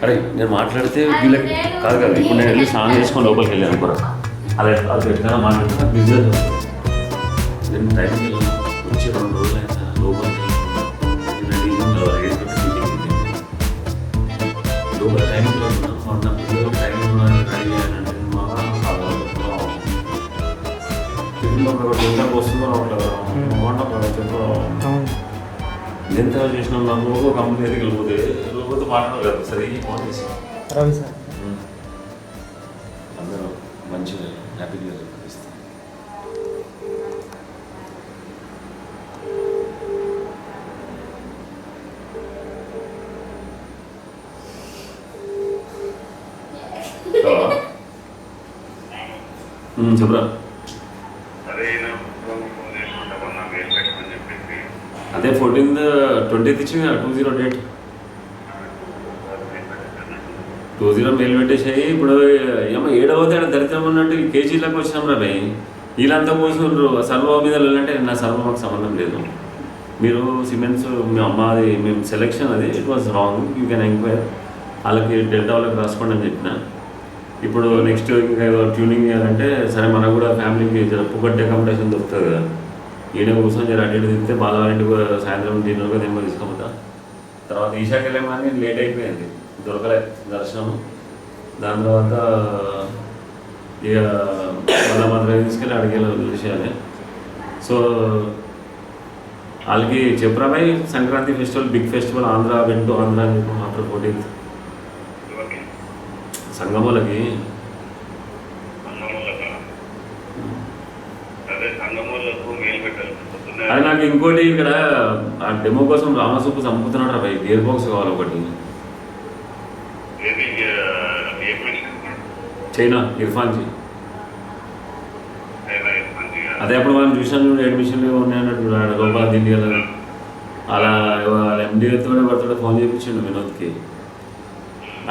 అరే నేను మాట్లాడితే వీళ్ళకి కాదు కదా, ఇప్పుడు నేను వెళ్ళి స్నానం చేసుకొని లోపలికి వెళ్ళాను కూడా అది అది ఎట్లా మాట్లాడితే బిజినెస్ నేను టైంకి వెళ్ళాను వచ్చి 2 రోజులు అయినా లోపలికి లోపల టైంకి వెళ్ళాను నా పిల్లలు టైం రెడీ చేయాలంటే వస్తుందో ఎంత చేసినాం నాకు లోగో కంపెనీ దగ్గరికి వెళ్ళిపోతే లోగోతో మాట్లాడలేదు సరే ఫోన్ చేసి రవి సార్ అందరూ మంచిగా హ్యాపీగా ఇస్తాం. చెప్పరా అదే 14th 20th ఇచ్చి 20 డేట్ 20 మెయిల్ పెట్టేసాయి. ఇప్పుడు ఏమో 7వ తేడా దరిద్రం ఉన్నట్టు కేజీలకు వచ్చినాం రా భయ్. వీళ్ళంతా కూర్చుండ్రు సర్వ మీద వెళ్ళాలంటే నా సర్వ మాకు సంబంధం లేదు. మీరు సిమెంట్స్ మాది మేము సెలెక్షన్ అది it was wrong, you can enquire. వాళ్ళకి డెల్టా వాళ్ళకి రాసుకోండి అని చెప్పిన. ఇప్పుడు నెక్స్ట్ ఇంకా ఏదో ట్యూనింగ్ చేయాలంటే సరే మనకు కూడా ఫ్యామిలీకి పుక్కట్ అకామిడేషన్ దొరుకుతుంది కదా, ఈయన కూర్చొని జర అటు ఇటు తిరిగితే బాలవారింటికి సాయంత్రం డిన్నర్గా నేను తీసుకుపోతా. తర్వాత ఈశాకి వెళ్ళాం కానీ లేట్ అయిపోయింది, దొరకలే దర్శనం. దాని తర్వాత ఇక మళ్ళీ మాత్రం తీసుకెళ్ళి అడిగేలా విషయాలే. సో వాళ్ళకి చెప్పరా భాయ్, Sankranti festival big festival Andhra వెంటూ ఆంధ్ర అని చెప్పి ఆఫ్టర్ 14th సంగమూలకి అది నాకు ఇంకోటి ఇక్కడ ఆ డెమో కోసం రామసూపు చంపుతున్నాడు రా భాయ్. గేర్ బాక్స్ కావాలి ఒకటి, చైనా ఇర్ఫాన్జీ. అదే అప్పుడు మనం చూసాను 7 మిషన్లు ఉన్నాయన్నట్టు లోపల దిండి కదా, అలా ఎండితో పడుతుంటే ఫోన్ చేయించండు వినోద్కి.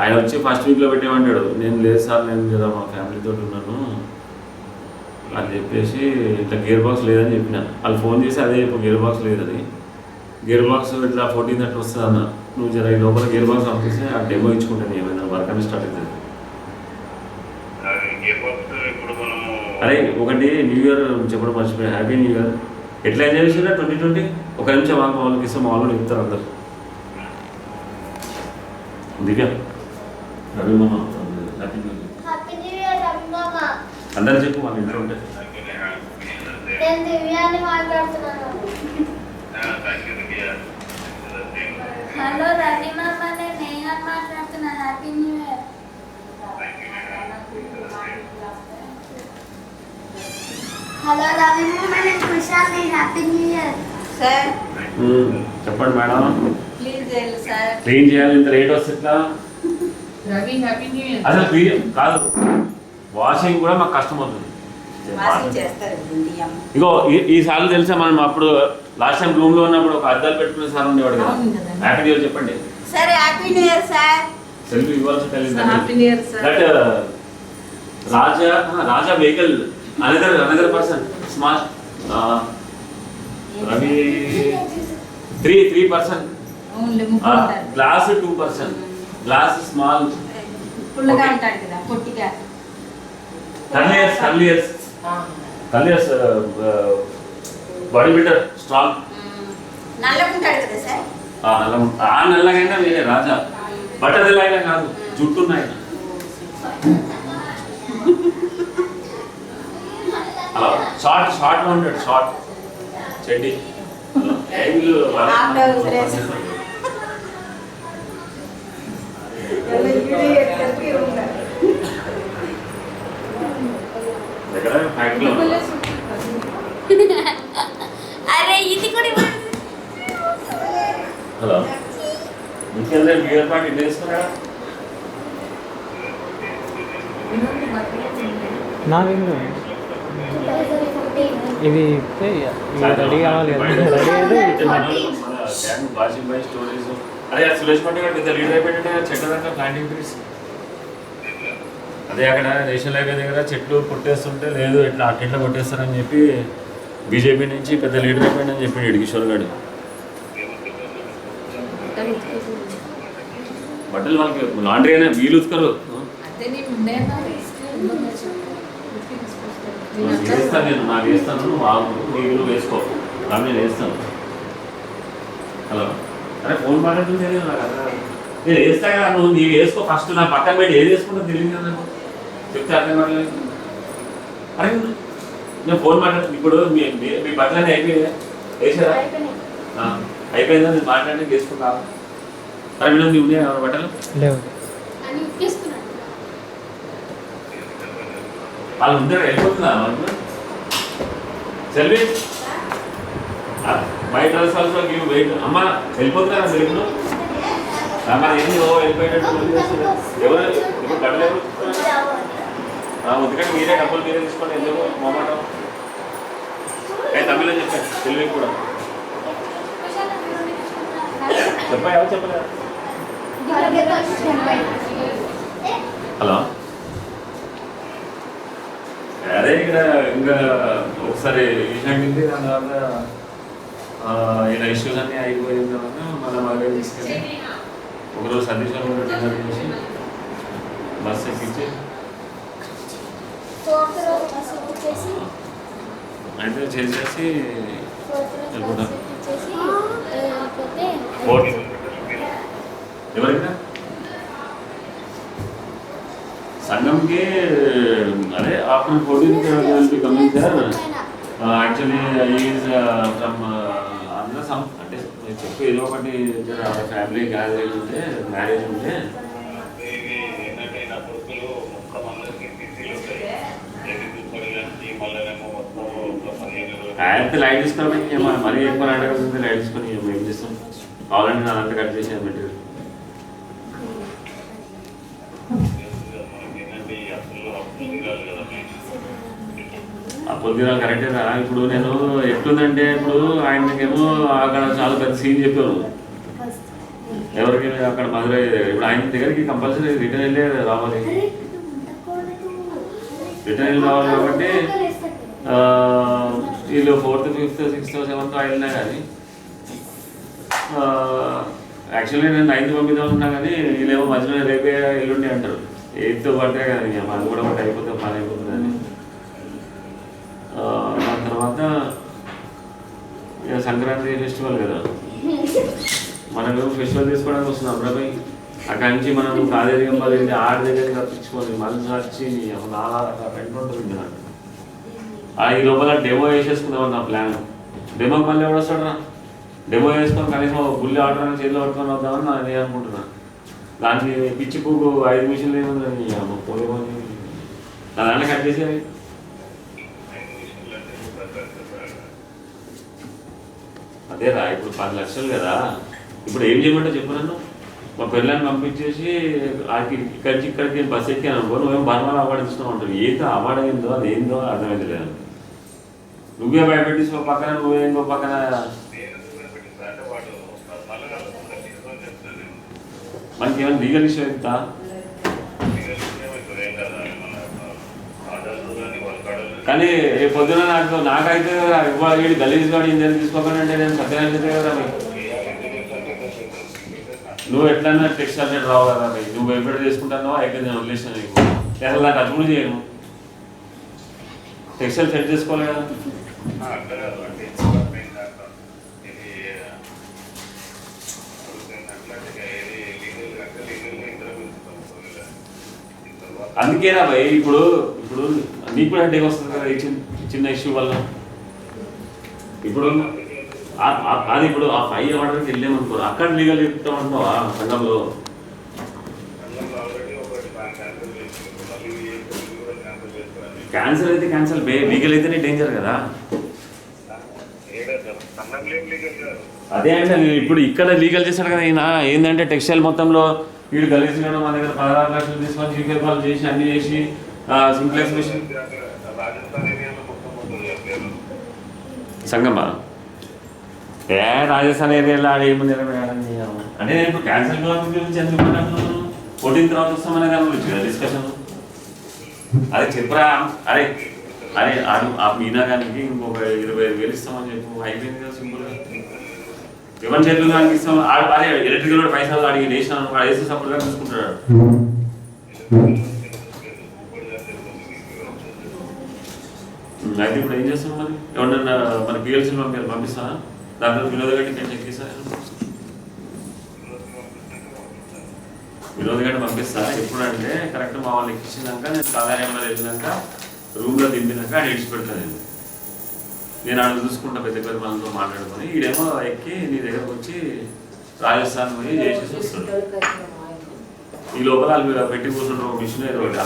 ఆయన వచ్చి ఫస్ట్ వీక్లో పెట్టేమంటాడు. నేను లేదు సార్ నేను కదా మా ఫ్యామిలీతో ఉన్నాను అని చెప్పేసి ఇట్లా గేర్ బాక్స్ లేదని చెప్పిన. వాళ్ళు ఫోన్ చేసి అదే ఇప్పుడు గేర్ బాక్స్ లేదని, గేర్ బాక్స్ ఇట్లా 14th అట్లా వస్తుంది అన్న, నువ్వు జర ఈ లోపల గేర్ బాక్స్ పంపిస్తే ఆ డెమో ఇచ్చుకుంటాను ఏమైనా వర్క్ అని స్టార్ట్ అవుతుంది. అరే ఒకటి న్యూ ఇయర్ చెప్పడం మర్చిపోయా, హ్యాపీ న్యూ ఇయర్. ఎట్లా ఎంజాయ్ చేసినా 2020? ఒక నిమిషం మాకు వాళ్ళకి ఇస్తే మా వాళ్ళు చెప్తారు అందరు. దివ్య రవి మామ హ్యాపీ న్యూ ఇయర్ అందరూ చెప్పు వాళ్ళ ఇంట్లో ఉంటే. హలో రవి మామ, నేను నేహా మాట్లాడుతున్నా. Happy new year. Hello Ravi మామ, నేను Kushal. Happy new year sir. చెప్పండి మేడం. ప్లీజ్ సార్ క్లీన్ చేయాలి, ఇంత లేట్ వస్తుంది ఇట్లా. Ravi happy new year. అసలు కాదు, వాషింగ్ కూడా మాకు కష్టం అవుతుంది. ఇగో ఈసార్లు తెలుసా మనం అప్పుడు లాస్ట్ టైం రూమ్ లో ఉన్నప్పుడు ఒక అద్దాలు పెట్టుకునే సార్ ఉండేవాడు కదా. హ్యాపీ న్యూ ఇయర్ చెప్పండి sir. Happy new year sir. Selfie ఇవ్వాల్సి తెలియదు. Happy new year sir. That Raja vehicle another person small Ravi 3% glass 2%, glass small పుల్లగా ఉంటాడు కదా పొట్టిగా. కర్లియర్స్ బాడీ బిల్డర్ స్ట్రాంగ్ నల్లగుంటాడు కదా సార్. నల్లగైనా వేరే రాజా, బట్టదలైనా కాదు, జుట్టున్నాయి అలా. షార్ట్ లో ఉంటాడు, షార్ట్ చెడ్డి అరే ఇది కూడా హలో ఇంకెళ్ళే బియర్ పార్టీ ఇట్లా వేసుకున్నాడా? నాకేంటి ఇవి రెడీ కావాలి స్టోరీస్. అదే సురేష్ పట్టు గారు పెద్ద లీడర్ అయిపోయింటే చెట్ల దగ్గర ప్లాంటింగ్ ట్రీస్. అదే అక్కడ రేషన్ లైబ్రరీ దగ్గర చెట్లు కొట్టేస్తుంటే లేదు ఇట్లా అట్లా కొట్టేస్తారని చెప్పి బీజేపీ నుంచి పెద్ద లీడర్ అయిపోయిందని చెప్పిండు కిషోర్ గారు. బట్టలు వాళ్ళకి లాండ్రీ అయినా వీలు ఉతుకరు. వేస్తాను నేను, నాకు వేస్తాను, నువ్వు ఆగు, నీళ్ళు వేసుకో, నేను వేస్తాను. హలో, అరే ఫోన్ మాట్లాడుతుంది నాకు అర్థం. నేను వేస్తా కదా, నువ్వు నీవు వేసుకో ఫస్ట్. నా పక్కన పెట్టి ఏది వేసుకుంటా తెలియదు కదా నాకు, చెప్తే అర్థం కావట్లేదు. అరే నేను ఫోన్ మాట్లాడుతుంది ఇప్పుడు. మీ బట్టలన్నీ అయిపోయాయా? వేసారా? అయిపోయిందా? నేను మాట్లాడి వేసుకుంటా. అరే మీరు నీ ఉన్నాయా బట్టలు? లేవు. వాళ్ళు ఉంటారు, వెళ్ళిపోతుందా వాళ్ళు? Selvi my dress also give weight. అమ్మ వెళ్ళిపోతున్నారా మీరు ఇప్పుడు? అమ్మ ఏంది వెళ్ళిపోయేటట్టు ఎవరు ఇప్పుడు కట్టలేరు? ఎందుకంటే మీరే డబ్బులు మీరే తీసుకోండి, ఎందుకు మొమ్మటం? తమిళలో చెప్పాను సెల్వి కూడా. చెప్పా ఎవరు చెప్పలేదు? హలో, అదే ఇక్కడ ఇంకా ఒకసారి విషయానికి దాని తర్వాత ఇలా ఇష్యూస్ అన్నీ అయిపోయిన తర్వాత మళ్ళీ మళ్ళీ తీసుకెళ్ళి ఒకరోజు సతీష్ గారు కూడా డిన్నర్ చేసి బస్ ఎక్కించి అయితే చేసేసి వెళ్ళిపోతాం. ఎవరైనా సంఘంకి అదే after 14th coming sir. Actually is from అందరూ అంటే చెప్పు ఏదో ఒకటి ఫ్యామిలీ గ్యాదరింగ్ ఉంటే, మ్యారేజ్ ఉంటే అయితే లైట్ తీసుకొని మరీ ఎక్కువ అడగలుగుతుంది. లైట్ తీసుకొని ఏం చేస్తాం, కావాలంటే నా అంతా కట్ చేసి మెటీరియల్ అప్పులు తీరాలి కరెక్టే కదా. ఇప్పుడు నేను ఎట్లుందంటే ఇప్పుడు ఆయనకేమో అక్కడ చాలా పెద్ద సీన్ చెప్పాను ఎవరికి అక్కడ మధురై. ఇప్పుడు ఆయన దగ్గరికి కంపల్సరీ రిటర్న్ వెళ్ళే రావాలి, రిటర్న్ వెళ్ళి రావాలి. కాబట్టి వీళ్ళు 4th, 5th, 6th, 7th వెళ్ళినా కానీ యాక్చువల్లీ నేను 9th పంపిద్దాం ఉన్నా కానీ వీళ్ళేమో మధ్యలో రేపే ఎల్లుండి అంటారు. 8th పడితే కదా అది కూడా ఒకటి అయిపోతే పని అయిపోతుంది అని. దాని తర్వాత సంక్రాంతి ఫెస్టివల్ కదా, మనకు ఫెస్టివల్ తీసుకోవడానికి వస్తున్నాం అబ్బాయి. అక్కడి నుంచి మనం కాలేజీ గంపాలి 6 దగ్గరికి తప్పించుకోవాలి, మళ్ళీ వచ్చి రెండు ఉంటుంది నాకు. ఈ లోపల డెమో వేసేసుకుందాం నా ప్లాన్. డెమోకి మళ్ళీ ఎవరు వస్తాడు రా? డెమో వేసుకొని కనీసం బుల్లి ఆర్డర్ చేతిలో పట్టుకొని వద్దామని నేను అనుకుంటున్నా. దానికి పిచ్చి పువ్వు 5 నిమిషాలు ఏముందని పోలేమని నా దాంట్లో కట్ చేసేవి. అదేరా ఇప్పుడు 10 లక్షలు కదా. ఇప్పుడు ఏం చేయమంటే చెప్పు నన్ను. మా పిల్లల్ని పంపించేసి ఇక్కడికి ఇక్కడికి బస్సు ఎక్కాను అనుకో, నువ్వేం బర్మాలు అవార్డు ఇస్తున్నావు ఉంటావు. ఏంటో అవార్డు ఏందో అది ఏందో అర్థమైతే లేదు. నువ్వే భయపెట్టేసి ఒక పక్కన, నువ్వే ఇంకో పక్కన. మనకి ఏమైనా లీగల్ ఇష్యూ అవుతుందా? కానీ రేపు పొద్దున నాకైతే వీడు గలీజ్ గాడు ఇంజన్ తీసుకోకుండా అంటే నేను సత్యనారాయణ కదా. నువ్వు ఎట్లన్నా టెక్స్టైల్ రేట్ రావు కదా. నువ్వు ఎప్పుడు చేసుకుంటానో అయిపోయింది, నేను వదిలేసిన నీకు. అసలు నాకు అది కూడా చేయను. టెక్స్టైల్ సెట్ చేసుకోవాలి కదా. అందుకేనా భయ్ ఇప్పుడు ఇప్పుడు నీకు కూడా హెడ్ఏక్ వస్తుంది కదా ఈ చిన్న ఇష్యూ వల్ల. ఇప్పుడు అది ఇప్పుడు ఆ 5 ఆర్డర్కి వెళ్ళామనుకోరు, అక్కడ లీగల్ చెప్తాం అంటున్నావా సంఘంలో? క్యాన్సల్ అయితే క్యాన్సల్, లీగల్ అయితేనే డేంజర్ కదా. అదే అంటే ఇప్పుడు ఇక్కడ లీగల్ చేశాడు కదా ఈయన. ఏంటంటే టెక్స్టైల్ మొత్తంలో వీడు గలీజ్ చేయడం, మా దగ్గర 16 లక్షలు తీసుకొని జీకేపాలు చేసి అన్ని చేసి సింప్లెక్స్ మిషన్ సంగమా రాజస్థాన్ ఏరియాలో ఏముంది అంటే నేను ఇప్పుడు క్యాన్సర్ గురించి ఎందుకు 14th తర్వాత వస్తామనే దాని గురించి కదా డిస్కషన్. అదే చెప్పరా. అరే అరే ఆ మీనా గారికి ఇంకొక 25,000 ఇస్తామని చెప్పు, అయిపోయింది కదా సింపుల్గా. ఎవరి చేతులు దానికి ఇస్తాం అదే ఎలక్ట్రికల్ పైసలు అడిగి వేసినాను వాడు వేసి సపోర్ట్గా చూసుకుంటున్నాడు. అయితే ఇప్పుడు ఏం చేస్తాం మరి ఎవరన్నా మన పిఎల్సీ పంపిస్తా దాంట్లో వినోద్ గడ్డి నేను చెక్ చేస్తా వినోద్ గడ్డి పంపిస్తా. ఎప్పుడంటే కరెక్ట్ మా వాళ్ళు ఎక్కించినాక నేను సాధారణంగా వెళ్ళినాక రూమ్లో దింపినాక ఆయన ఇడిచిపెడతాను. నేను ఆడ చూసుకుంటా పెద్ద పెద్ద మనతో మాట్లాడుకొని ఈడేమో ఎక్కి నీ దగ్గరకు వచ్చి రాజస్థాన్ పోయి చేసేసి వస్తాడు. ఈ లోపల వాళ్ళు మీరు పెట్టి కూర్చుంటారు ఒక మిషన్ ఏదో ఒకటి